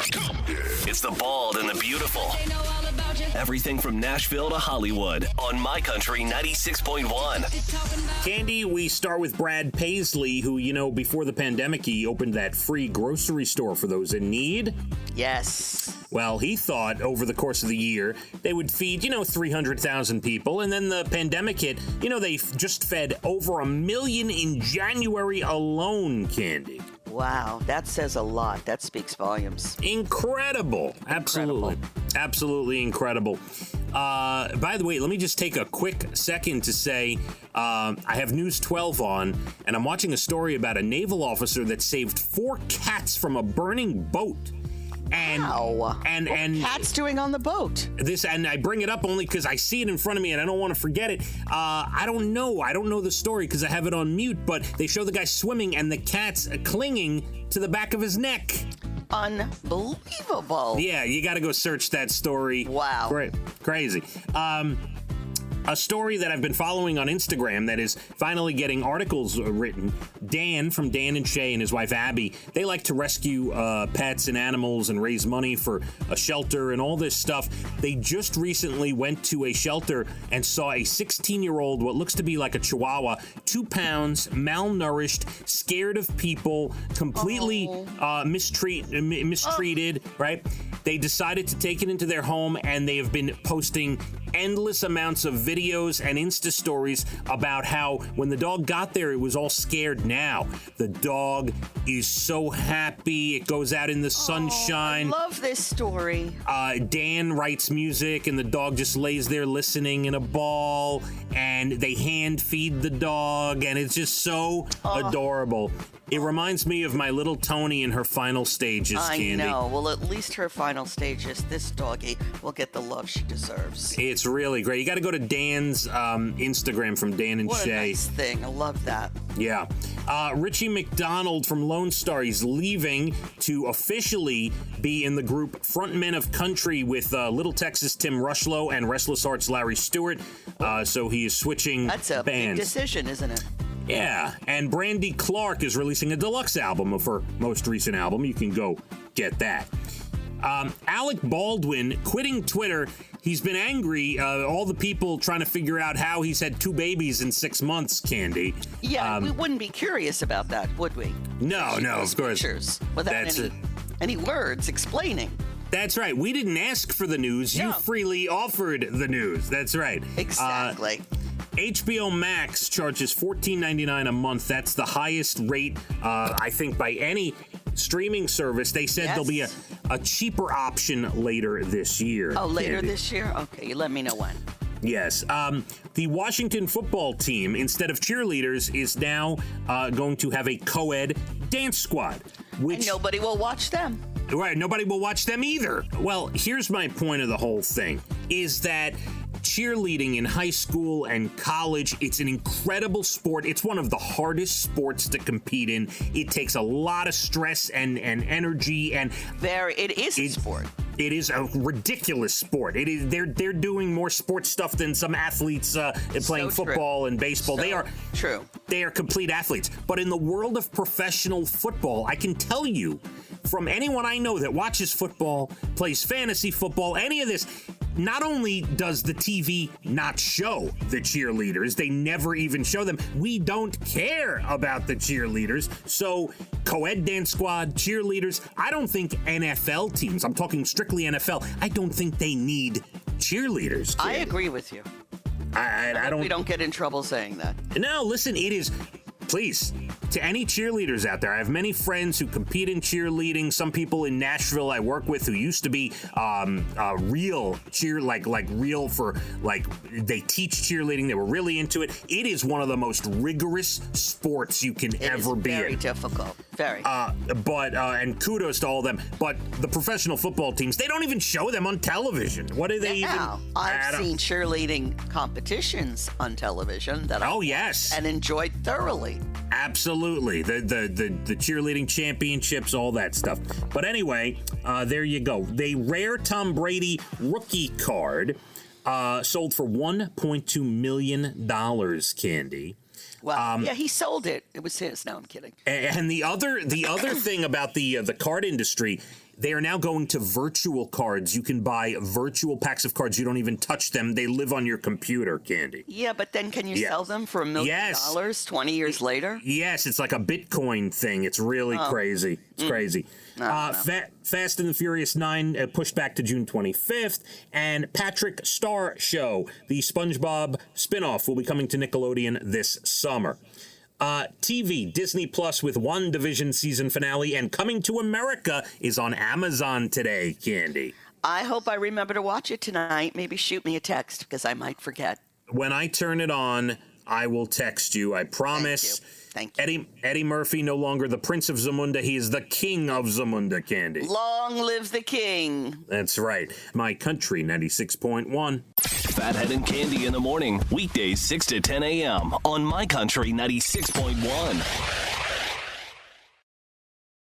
It's the bald and the beautiful. Everything from Nashville to Hollywood on My Country 96.1. Cande, we start with Brad Paisley, who, before the pandemic, he opened that free grocery store for those in need. Yes. Well, he thought over the course of the year they would feed, 300,000 people. And then the pandemic hit. They just fed over 1 million in January alone, Cande. Wow, that says a lot. That speaks volumes. Incredible. Absolutely. Absolutely incredible. By the way, let me just take a quick second to say I have News 12 on, and I'm watching a story about a naval officer that saved 4 cats from a burning boat. And, wow. And what were cats doing on the boat? And I bring it up only because I see it in front of me and I don't want to forget it. I don't know the story because I have it on mute, but they show the guy swimming and the cat's clinging to the back of his neck. Unbelievable. Yeah, you got to go search that story. Wow. Great. Crazy. A story that I've been following on Instagram that is finally getting articles written. Dan from Dan and Shay and his wife Abby, they like to rescue pets and animals and raise money for a shelter and all this stuff. They just recently went to a shelter and saw a 16-year-old, what looks to be like a chihuahua, 2 pounds, malnourished, scared of people, completely mistreated, right? They decided to take it into their home, and they have been posting endless amounts of videos and Insta stories about how when the dog got there, it was all scared. Now the dog is so happy. It goes out in the sunshine. I love this story. Dan writes music, and the dog just lays there listening in a ball, and they hand feed the dog, and it's just so adorable. It reminds me of my little Tony in her final stages, Cande. I know. Well, at least her final stages, this doggy will get the love she deserves. It's really great. You got to go to Dan's Instagram from Dan and What Shay. a nice thing. I love that. Yeah. Richie McDonald from Lone Star, he's leaving to officially be in the group Frontmen of Country with Little Texas Tim Rushlow and Restless Hearts Larry Stewart. So he is switching bands. That's a big decision, isn't it? Yeah, and Brandy Clark is releasing a deluxe album of her most recent album. You can go get that. Alec Baldwin quitting Twitter. He's been angry. All the people trying to figure out how he's had 2 babies in 6 months, Cande. Yeah, we wouldn't be curious about that, would we? No, of course. Pictures without any words explaining. That's right. We didn't ask for the news. Yeah. You freely offered the news. That's right. Exactly. HBO Max charges $14.99 a month. That's the highest rate, I think, by any streaming service. They said there'll be a cheaper option later this year. Oh, later Cande. this year? Okay, you let me know when. Yes. The Washington football team, instead of cheerleaders, is now going to have a co-ed dance squad. And nobody will watch them. Right, nobody will watch them either. Well, here's my point of the whole thing, is that cheerleading in high school and college, it's an incredible sport. It's one of the hardest sports to compete in. It takes a lot of stress and energy, and it is a sport. It is a ridiculous sport. It is. They're doing more sports stuff than some athletes playing football and baseball. They are true. They are complete athletes. But in the world of professional football, I can tell you from anyone I know that watches football, plays fantasy football, any of this, not only does the TV not show the cheerleaders, they never even show them. We don't care about the cheerleaders. So co-ed dance squad, cheerleaders, I don't think NFL teams, I'm talking strictly NFL, I don't think they need cheerleaders. I agree with you. I don't. We don't get in trouble saying that. No, listen, it is. Please, to any cheerleaders out there, I have many friends who compete in cheerleading. Some people in Nashville I work with who used to be real real for, they teach cheerleading. They were really into it. It is one of the most rigorous sports you can ever be in. Very difficult. Very. And kudos to all of them. But the professional football teams, they don't even show them on television. What do they even? I've seen cheerleading competitions on television that and enjoyed thoroughly. Absolutely. The cheerleading championships, all that stuff. But anyway, there you go. The rare Tom Brady rookie card sold for $1.2 million, Cande. Well, yeah, he sold it. It was his. No, I'm kidding. And the other thing about the card industry, They are now going to virtual cards. You can buy virtual packs of cards. You don't even touch them. They live on your computer, Cande. Yeah, but then can you sell them for $1 million 20 years later? Yes, it's like a Bitcoin thing. It's really crazy. It's crazy. Fast and the Furious 9 pushed back to June 25th. And Patrick Star Show, the SpongeBob spinoff, will be coming to Nickelodeon this summer. TV, Disney Plus with WandaVision season finale, and Coming to America is on Amazon today, Cande. I hope I remember to watch it tonight. Maybe shoot me a text, because I might forget. When I turn it on, I will text you, I promise. Thank you. Eddie Murphy, no longer the Prince of Zamunda. He is the King of Zamunda, Cande. Long live the King. That's right. My Country 96.1. Phathead and Cande in the morning, weekdays 6 to 10 a.m. on My Country 96.1.